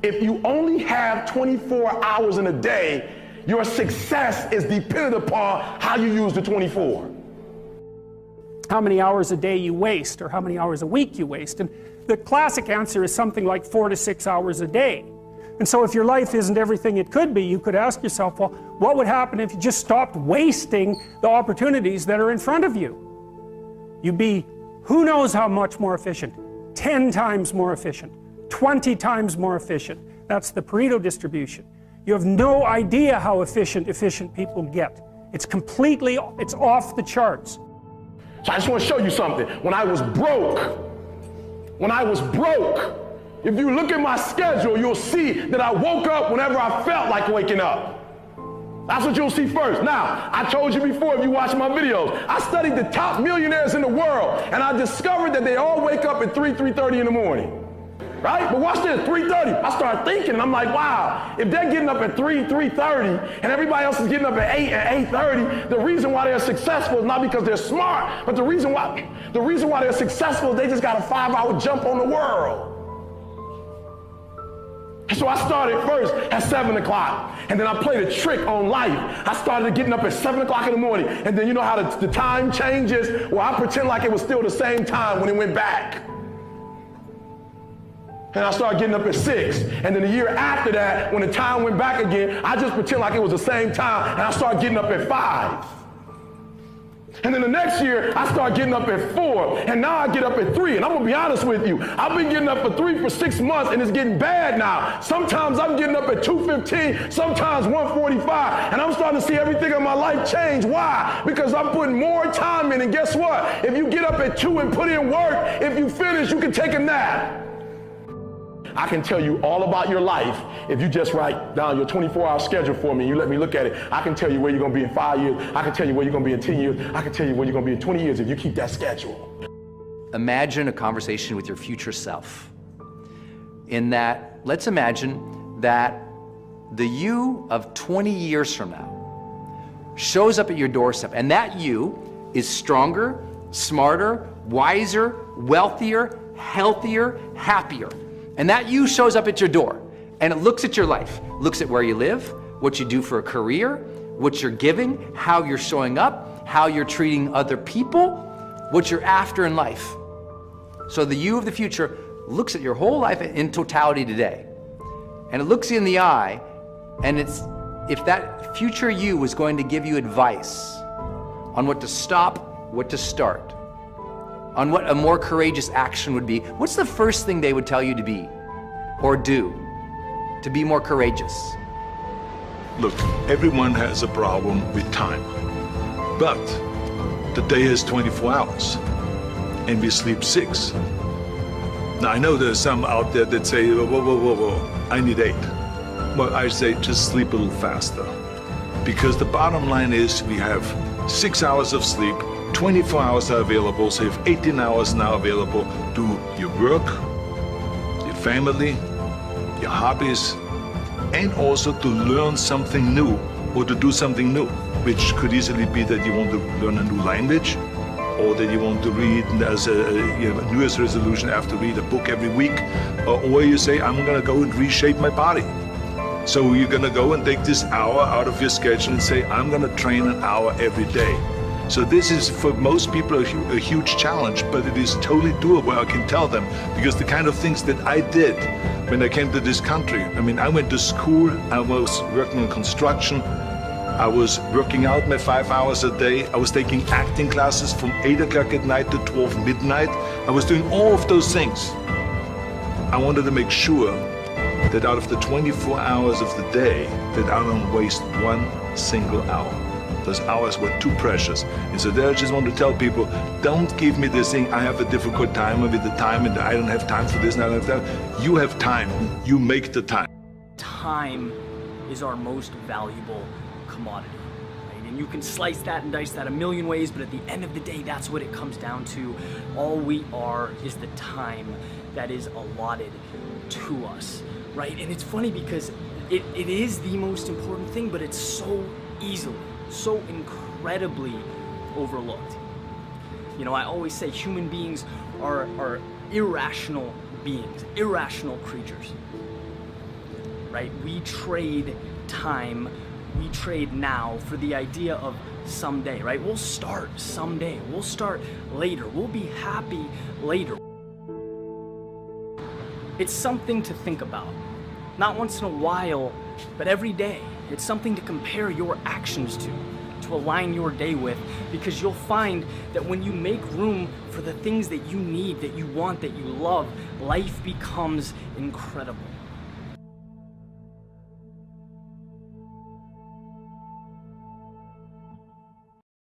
if you only have 24 hours in a day, your success is dependent upon how you use the 24. How many hours a day you waste, or how many hours a week you waste. And the classic answer is something like 4 to 6 hours a day. And so if your life isn't everything it could be, you could ask yourself, well, what would happen if you just stopped wasting the opportunities that are in front of you? You'd be who knows how much more efficient, 10 times more efficient, 20 times more efficient. That's the Pareto distribution. You have no idea how efficient people get. It's off the charts. So I just want to show you something. When I was broke, if you look at my schedule, you'll see that I woke up whenever I felt like waking up. That's what you'll see first. Now, I told you before, if you watch my videos, I studied the top millionaires in the world, and I discovered that they all wake up at 3:30 in the morning. Right? But watch this, 3:30. I started thinking, and I'm like, wow, if they're getting up at 3:30, and everybody else is getting up at 8 and 8:30, the reason why they're successful is not because they're smart, but the reason why they're successful is they just got a 5-hour jump on the world. So I started first at 7 o'clock, and then I played a trick on life. I started getting up at 7 o'clock in the morning, and then you know how the time changes? Well, I pretend like it was still the same time when it went back. And I started getting up at 6. And then the year after that, when the time went back again, I just pretend like it was the same time, and I started getting up at 5. And then the next year, I started getting up at 4, and now I get up at 3. And I'm gonna be honest with you, I've been getting up at 3 for 6 months, and it's getting bad now. Sometimes I'm getting up at 2:15, sometimes 1:45, and I'm starting to see everything in my life change. Why? Because I'm putting more time in, and guess what? If you get up at 2 and put in work, if you finish, you can take a nap. I can tell you all about your life if you just write down your 24-hour schedule for me and you let me look at it. I can tell you where you're going to be in 5 years. I can tell you where you're going to be in 10 years. I can tell you where you're going to be in 20 years if you keep that schedule. Imagine a conversation with your future self. In that, let's imagine that the you of 20 years from now shows up at your doorstep, and that you is stronger, smarter, wiser, wealthier, healthier, happier. And that you shows up at your door, and it looks at your life, looks at where you live, what you do for a career, what you're giving, how you're showing up, how you're treating other people, what you're after in life. So the you of the future looks at your whole life in totality today, and it looks you in the eye, and if that future you was going to give you advice on what to stop, what to start, on what a more courageous action would be, what's the first thing they would tell you to be or do to be more courageous? Look, everyone has a problem with time, but the day has 24 hours and we sleep 6. Now I know there's some out there that say, whoa, I need 8. Well, I say just sleep a little faster, because the bottom line is we have 6 hours of sleep, 24 hours are available, so you have 18 hours now available to your work, your family, your hobbies, and also to learn something new or to do something new, which could easily be that you want to learn a new language, or that you want to read as a New Year's resolution, have to read a book every week, or you say, I'm gonna go and reshape my body. So you're gonna go and take this hour out of your schedule and say, I'm gonna train an hour every day. So this is, for most people, a huge challenge, but it is totally doable, I can tell them, because the kind of things that I did when I came to this country, I mean, I went to school, I was working on construction, I was working out my 5 hours a day, I was taking acting classes from 8 o'clock at night to 12 midnight, I was doing all of those things. I wanted to make sure that out of the 24 hours of the day, that I don't waste one single hour. Those hours were too precious. And so there I just want to tell people, don't give me this thing, I have a difficult time with the time and I don't have time for this and I don't have that. You have time, you make the time. Time is our most valuable commodity. Right? And you can slice that and dice that a million ways, but at the end of the day, that's what it comes down to. All we are is the time that is allotted to us, right? And it's funny because it is the most important thing, but it's so easily, so incredibly overlooked. You know, I always say human beings are irrational beings, irrational creatures. right? We trade time, we trade now for the idea of someday, right? We'll start someday, we'll start later, we'll be happy later. It's something to think about, not once in a while, but every day. It's something to compare your actions to align your day with, because you'll find that when you make room for the things that you need, that you want, that you love, life becomes incredible.